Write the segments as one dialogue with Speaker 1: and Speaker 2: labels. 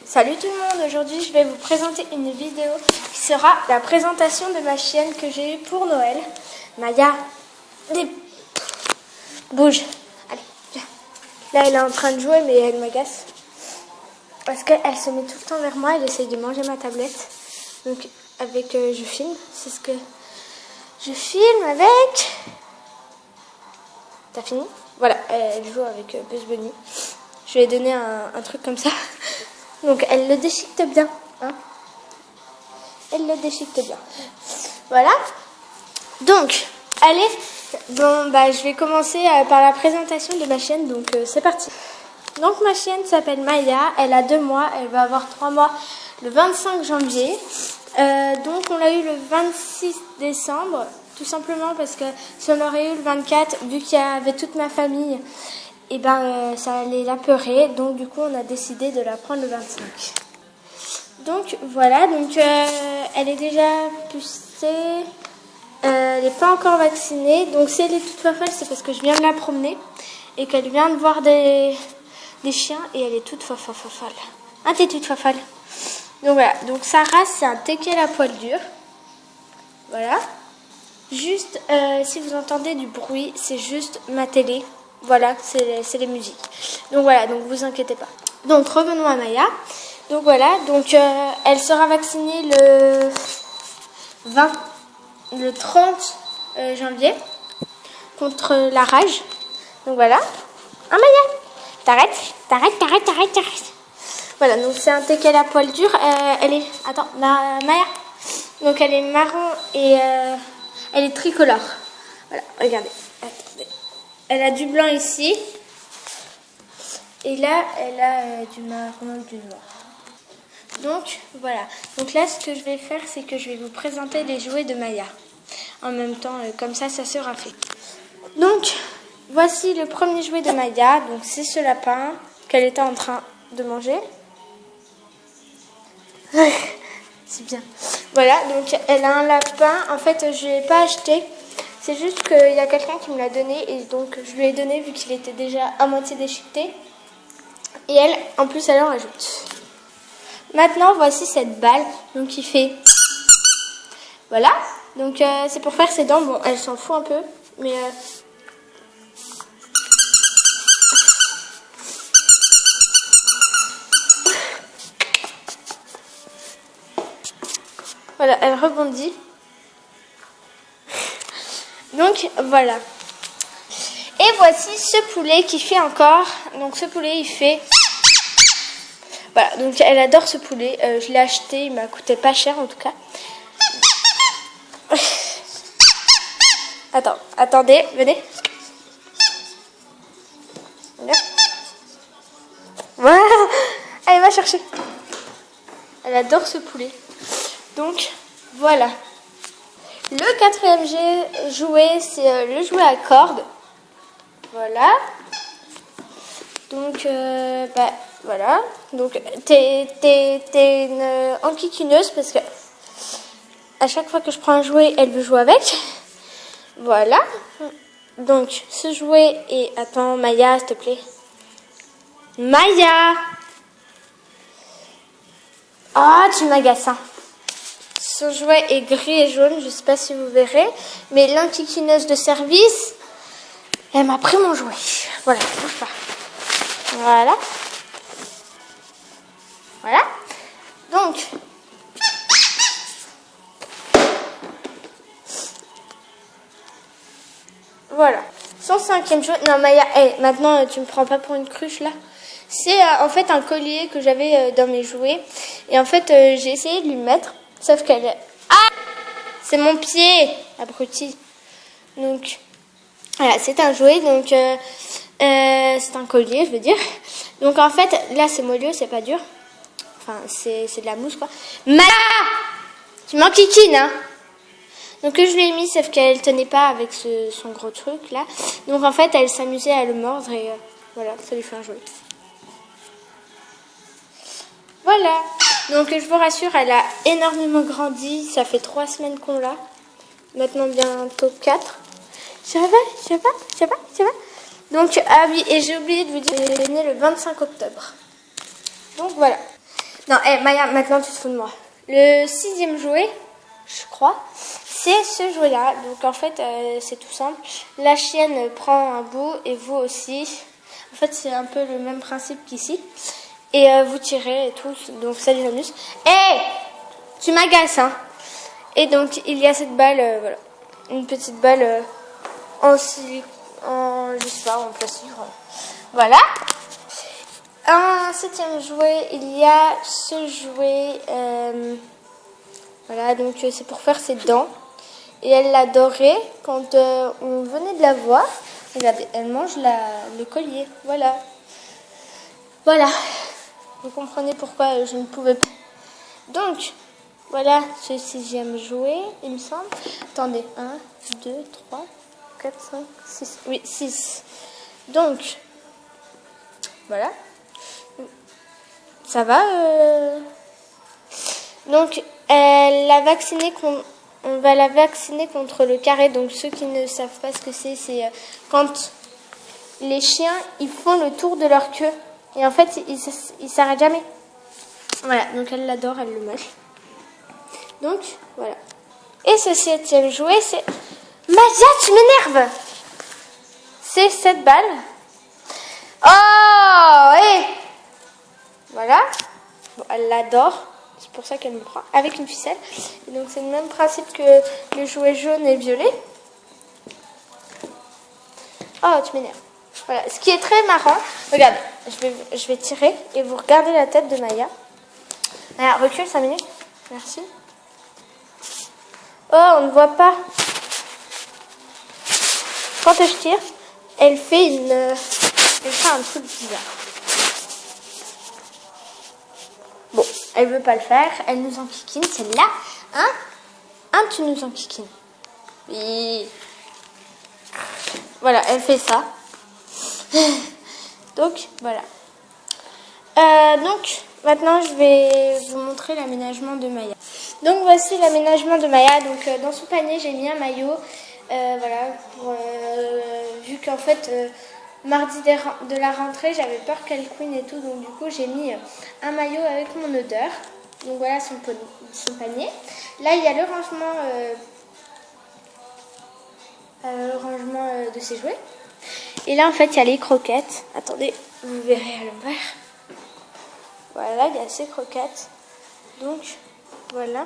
Speaker 1: Salut tout le monde, aujourd'hui je vais vous présenter une vidéo qui sera la présentation de ma chienne que j'ai eue pour Noël. Maya, bouge, allez, viens. Là elle est en train de jouer mais elle m'agace. Parce qu'elle se met tout le temps vers moi, elle essaye de manger ma tablette. Donc je filme, c'est ce que je filme avec. T'as fini? Voilà, elle joue avec Bugs Bunny. Je lui ai donné un truc comme ça. Donc elle le déchiquette bien. Hein, elle le déchiquette bien. Voilà. Donc, allez. Bon, je vais commencer par la présentation de ma chienne. Donc c'est parti. Donc ma chienne s'appelle Maya. Elle a 2 mois. Elle va avoir 3 mois le 25 janvier. Donc on l'a eu le 26 décembre. Tout simplement parce que si on l'aurait eu le 24, vu qu'il y avait toute ma famille, et ça allait la peurer. Donc du coup on a décidé de la prendre le 25. Donc voilà, donc elle est déjà pucée. Elle n'est pas encore vaccinée. Donc si elle est toute folle, c'est parce que je viens de la promener et qu'elle vient de voir des chiens et elle est toute folle. Ah, t'es toute folle. Donc voilà, donc sa race c'est un teckel à poil dur. Voilà. Juste, si vous entendez du bruit, c'est juste ma télé. Voilà, c'est les musiques. Donc voilà, donc vous inquiétez pas. Donc revenons à Maya. Donc voilà, donc elle sera vaccinée le 30 janvier contre la rage. Donc voilà. Ah Maya, t'arrêtes. Voilà, donc c'est un teckel à poil dur. Elle est, attends, Maya. Donc elle est marron et elle est tricolore. Voilà, regardez. Attendez. Elle a du blanc ici. Et là, elle a du marron et du noir. Donc, voilà. Donc là, ce que je vais faire, c'est que je vais vous présenter les jouets de Maya. En même temps, comme ça sera fait. Donc, voici le premier jouet de Maya. Donc, c'est ce lapin qu'elle était en train de manger. C'est bien. Voilà, donc elle a un lapin. En fait, je ne l'ai pas acheté. C'est juste qu'il y a quelqu'un qui me l'a donné. Et donc, je lui ai donné vu qu'il était déjà à moitié déchiqueté. Et elle, en plus, elle en rajoute. Maintenant, voici cette balle. Donc, il fait... Voilà. Donc, c'est pour faire ses dents. Bon, elle s'en fout un peu. Mais... Voilà, elle rebondit. Donc, voilà. Et voici ce poulet qui fait encore. Donc, ce poulet, il fait... Voilà, donc elle adore ce poulet. Je l'ai acheté, il m'a coûté pas cher en tout cas. Attendez, venez. Voilà. Allez, va chercher. Elle adore ce poulet. Donc, voilà. Le 4e jouet, c'est le jouet à cordes. Voilà. Donc, voilà. Donc, t'es une enquiquineuse parce que à chaque fois que je prends un jouet, elle veut jouer avec. Voilà. Donc, ce jouet est... Attends, Maya, s'il te plaît. Maya! Ah, tu m'agaces, hein. Ce jouet est gris et jaune, je ne sais pas si vous verrez. Mais l'enquiquineuse de service, elle m'a pris mon jouet. Voilà, bouge pas. Voilà. Voilà. Donc, voilà. Son 5e jouet. Non, Maya, maintenant, tu me prends pas pour une cruche, là. C'est en fait un collier que j'avais dans mes jouets. Et en fait, j'ai essayé de lui mettre. Sauf qu'elle... Ah! C'est mon pied, abruti. Donc, voilà, c'est un jouet. Donc, c'est un collier, je veux dire. Donc, en fait, là, c'est moelleux, c'est pas dur. Enfin, c'est de la mousse, quoi. Maya! Tu m'enquiquines, hein? Donc, je lui ai mis, sauf qu'elle tenait pas avec son gros truc, là. Donc, en fait, elle s'amusait à le mordre et voilà, ça lui fait un jouet. Voilà. Donc, je vous rassure, elle a énormément grandi. Ça fait 3 semaines qu'on l'a. Maintenant, bientôt 4. Ça va. Donc, ah oui, et j'ai oublié de vous dire qu'elle est née le 25 octobre. Donc, voilà. Non, Maya, maintenant tu te fous de moi. Le 6e jouet, je crois, c'est ce jouet-là. Donc en fait, c'est tout simple. La chienne prend un bout et vous aussi. En fait, c'est un peu le même principe qu'ici. Et vous tirez et tout, donc ça les amuse. Tu m'agaces, hein. Et donc, il y a cette balle, voilà. Une petite balle en silicone, je sais pas, en plastique. Voilà. Un 7e jouet, il y a ce jouet. Voilà, donc c'est pour faire ses dents. Et elle l'adorait quand on venait de la voir. Regardez, elle mange le collier. Voilà. Voilà. Vous comprenez pourquoi je ne pouvais pas. Donc, voilà ce 6e jouet, il me semble. Attendez, 1, 2, 3, 4, 5, 6. Oui, 6. Donc, voilà. Ça va Donc, elle l'a vaccinée on va la vacciner contre le carré. Donc, ceux qui ne savent pas ce que c'est quand les chiens, ils font le tour de leur queue. Et en fait, ils s'arrêtent jamais. Voilà, donc elle l'adore, elle le mange. Donc, voilà. Et ce 7e jouet, c'est... Maya, tu m'énerves! C'est cette balle. Oh, voilà. Bon, elle l'adore. C'est pour ça qu'elle me prend. Avec une ficelle. Et donc, c'est le même principe que le jouet jaune et violet. Oh, tu m'énerves. Voilà. Ce qui est très marrant. Regardez, je vais tirer et vous regardez la tête de Maya. Alors, recule 5 minutes. Merci. Oh, on ne voit pas. Quand je tire, elle fait un truc bizarre. Bon, elle veut pas le faire. Elle nous enquiquine, celle-là. Hein, tu nous enquiquines. Oui. Voilà, elle fait ça. Donc, voilà. Donc, maintenant, je vais vous montrer l'aménagement de Maya. Donc, voici l'aménagement de Maya. Donc, dans son panier, j'ai mis un maillot. Voilà, vu qu'en fait, mardi de la rentrée, j'avais peur qu'elle couine et tout. Donc, du coup, j'ai mis un maillot avec mon odeur. Donc, voilà son panier. Là, il y a le rangement de ses jouets. Et là, en fait, il y a les croquettes. Attendez, vous verrez à l'envers. Voilà, il y a ces croquettes. Donc, voilà.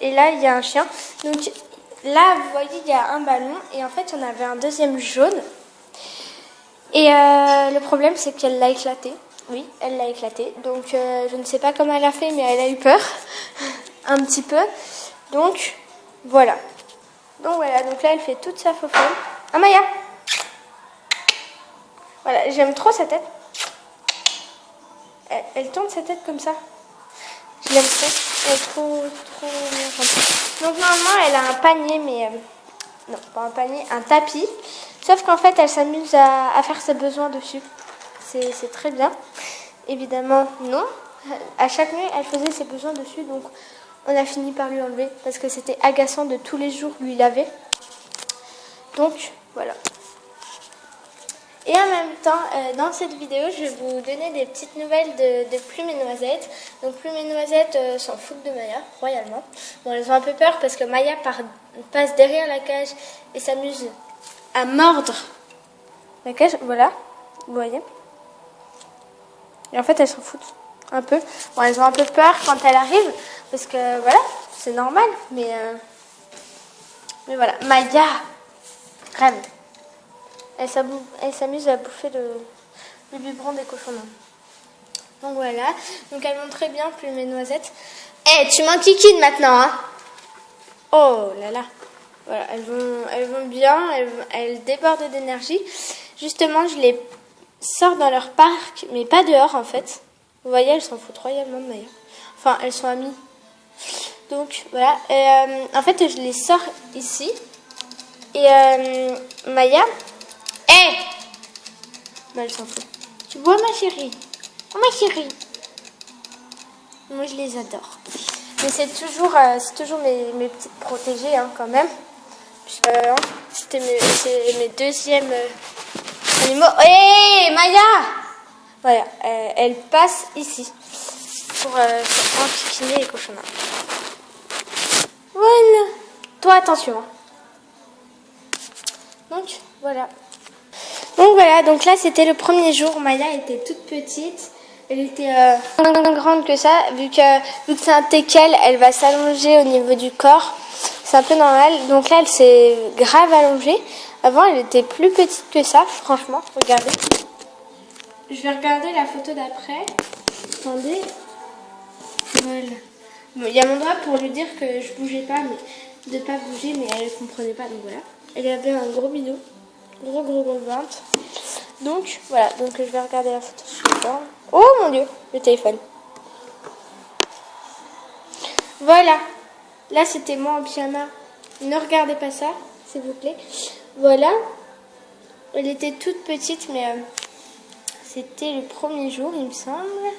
Speaker 1: Et là, il y a un chien. Donc, là, vous voyez, il y a un ballon. Et en fait, on avait un 2e jaune. Et le problème, c'est qu'elle l'a éclaté. Oui, elle l'a éclaté. Donc, je ne sais pas comment elle a fait, mais elle a eu peur. Un petit peu. Donc, voilà. Donc, là, elle fait toute sa faux forme. Ah, Maya! Voilà, j'aime trop sa tête. Elle tourne sa tête comme ça. Je l'aime trop. Elle est trop gentille. Donc normalement elle a un panier, mais non, pas un panier, un tapis. Sauf qu'en fait elle s'amuse à faire ses besoins dessus. C'est très bien. Évidemment non. À chaque nuit elle faisait ses besoins dessus, donc on a fini par lui enlever parce que c'était agaçant de tous les jours lui laver. Donc voilà. Et en même temps, dans cette vidéo, je vais vous donner des petites nouvelles de Plume et Noisette. Donc Plume et Noisette s'en foutent de Maya, royalement. Bon, elles ont un peu peur parce que Maya passe derrière la cage et s'amuse à mordre la cage. Voilà, vous voyez. Et en fait, elles s'en foutent un peu. Bon, elles ont un peu peur quand elle arrive parce que voilà, c'est normal. Mais voilà, Maya rêve. Elle s'amuse à bouffer le biberon des cochons. Donc voilà. Donc elles vont très bien, Plume et Noisette. Tu m'enquiquines maintenant, hein. Oh là là. Voilà, elles vont bien, elles débordent d'énergie. Justement, je les sors dans leur parc, mais pas dehors en fait. Vous voyez, elles s'en foutent royalement de Maya. Enfin, elles sont amies. Donc voilà. En fait, je les sors ici. Et Maya... Non, elle s'en fout. Tu vois ma chérie? Oh ma chérie. Moi je les adore. Mais c'est toujours mes petites protégées hein, quand même. C'est mes 2e animaux. Maya! Voilà, elle passe ici pour enquiquiner les cochonnats. Voilà. Toi, attention. Donc, voilà. Donc voilà, donc là c'était le premier jour. Maya était toute petite. Elle était grande que ça. Vu que c'est un teckel, elle va s'allonger au niveau du corps. C'est un peu normal. Donc là, elle s'est grave allongée. Avant, elle était plus petite que ça, franchement. Regardez. Je vais regarder la photo d'après. Attendez. Voilà. Bon, il y a mon doigt pour lui dire que je bougeais pas, mais de pas bouger, mais elle ne comprenait pas. Donc voilà. Elle avait un gros bidon. Gros ventre. Donc voilà, donc je vais regarder la photo. Oh mon dieu, le téléphone. Voilà. Là c'était moi en pyjama. Ne regardez pas ça, s'il vous plaît. Voilà. Elle était toute petite, mais c'était le premier jour, il me semble.